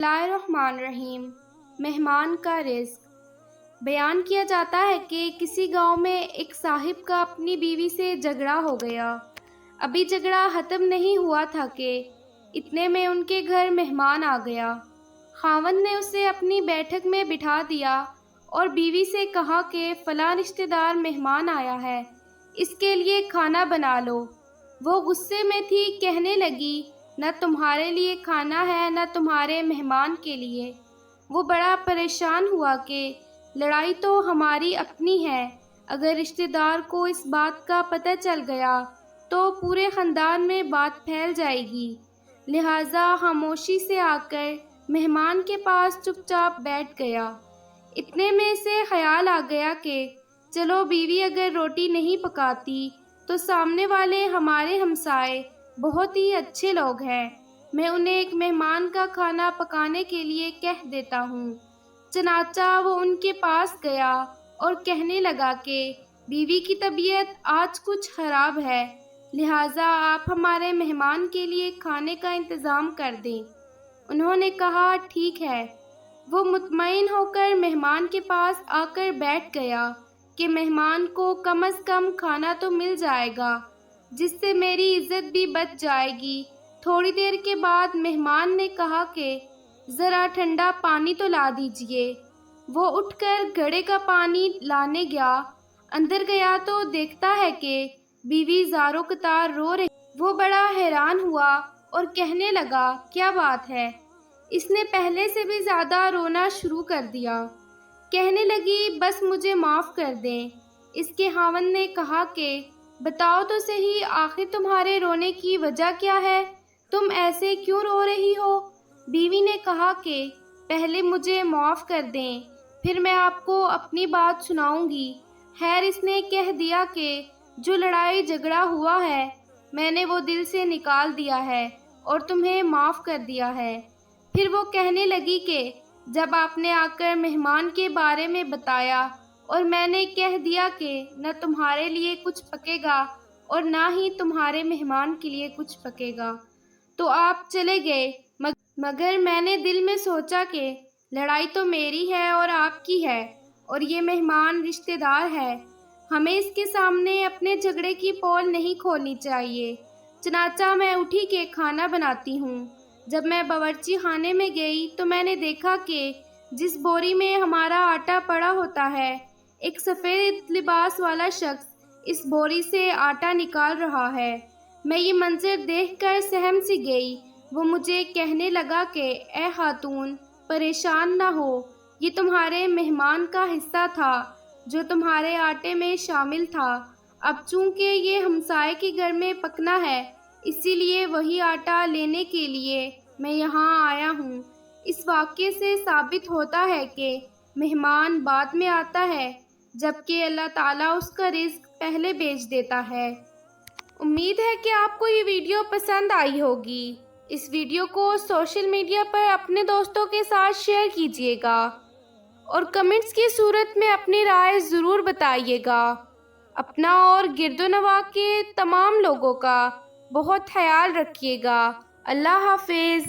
بسم اللہ الرحمن الرحیم۔ مہمان کا رزق۔ بیان کیا جاتا ہے کہ کسی گاؤں میں ایک صاحب کا اپنی بیوی سے جھگڑا ہو گیا۔ ابھی جھگڑا ختم نہیں ہوا تھا کہ اتنے میں ان کے گھر مہمان آ گیا۔ خاوند نے اسے اپنی بیٹھک میں بٹھا دیا اور بیوی سے کہا کہ فلاں رشتہ دار مہمان آیا ہے، اس کے لیے کھانا بنا لو۔ وہ غصے میں تھی، کہنے لگی نہ تمہارے لیے کھانا ہے نہ تمہارے مہمان کے لیے۔ وہ بڑا پریشان ہوا کہ لڑائی تو ہماری اپنی ہے، اگر رشتہ دار کو اس بات کا پتہ چل گیا تو پورے خاندان میں بات پھیل جائے گی، لہٰذا خاموشی سے آ کر مہمان کے پاس چپ چاپ بیٹھ گیا۔ اتنے میں اسے خیال آ گیا کہ چلو بیوی اگر روٹی نہیں پکاتی تو سامنے والے ہمارے ہمسائے بہت ہی اچھے لوگ ہیں، میں انہیں ایک مہمان کا کھانا پکانے کے لیے کہہ دیتا ہوں۔ چنانچہ وہ ان کے پاس گیا اور کہنے لگا کہ بیوی کی طبیعت آج کچھ خراب ہے، لہٰذا آپ ہمارے مہمان کے لیے کھانے کا انتظام کر دیں۔ انہوں نے کہا ٹھیک ہے۔ وہ مطمئن ہو کر مہمان کے پاس آ کر بیٹھ گیا کہ مہمان کو کم از کم کھانا تو مل جائے گا، جس سے میری عزت بھی بچ جائے گی۔ تھوڑی دیر کے بعد مہمان نے کہا کہ ذرا ٹھنڈا پانی تو لا دیجیے۔ وہ اٹھ کر گھڑے کا پانی لانے گیا، اندر گیا تو دیکھتا ہے کہ بیوی زاروں قطار رو رہی۔ وہ بڑا حیران ہوا اور کہنے لگا کیا بات ہے؟ اس نے پہلے سے بھی زیادہ رونا شروع کر دیا۔ کہنے لگی بس مجھے معاف کر دیں۔ اس کے خاوند نے کہا کہ بتاؤ تو صحیح، آخر تمہارے رونے کی وجہ کیا ہے؟ تم ایسے کیوں رو رہی ہو؟ بیوی نے کہا کہ پہلے مجھے معاف کر دیں، پھر میں آپ کو اپنی بات سناؤں گی۔ خیر، اس نے کہہ دیا کہ جو لڑائی جھگڑا ہوا ہے میں نے وہ دل سے نکال دیا ہے اور تمہیں معاف کر دیا ہے۔ پھر وہ کہنے لگی کہ جب آپ نے آ کر مہمان کے بارے میں بتایا اور میں نے کہہ دیا کہ نہ تمہارے لیے کچھ پکے گا اور نہ ہی تمہارے مہمان کے لیے کچھ پکے گا تو آپ چلے گئے، مگر میں نے دل میں سوچا کہ لڑائی تو میری ہے اور آپ کی ہے، اور یہ مہمان رشتہ دار ہے، ہمیں اس کے سامنے اپنے جھگڑے کی پول نہیں کھولنی چاہیے۔ چنانچہ میں اٹھی کہ کھانا بناتی ہوں۔ جب میں باورچی خانے میں گئی تو میں نے دیکھا کہ جس بوری میں ہمارا آٹا پڑا ہوتا ہے، ایک سفید لباس والا شخص اس بوری سے آٹا نکال رہا ہے۔ میں یہ منظر دیکھ کر سہم سی گئی۔ وہ مجھے کہنے لگا کہ اے خاتون، پریشان نہ ہو، یہ تمہارے مہمان کا حصہ تھا جو تمہارے آٹے میں شامل تھا۔ اب چونکہ یہ ہمسائے کے گھر میں پکنا ہے، اسی لیے وہی آٹا لینے کے لیے میں یہاں آیا ہوں۔ اس واقعے سے ثابت ہوتا ہے کہ مہمان بعد میں آتا ہے، جبکہ اللہ تعالیٰ اس کا رزق پہلے بھیج دیتا ہے۔ امید ہے کہ آپ کو یہ ویڈیو پسند آئی ہوگی۔ اس ویڈیو کو سوشل میڈیا پر اپنے دوستوں کے ساتھ شیئر کیجیے گا اور کمنٹس کی صورت میں اپنی رائے ضرور بتائیے گا۔ اپنا اور گرد و نواح کے تمام لوگوں کا بہت خیال رکھیے گا۔ اللہ حافظ۔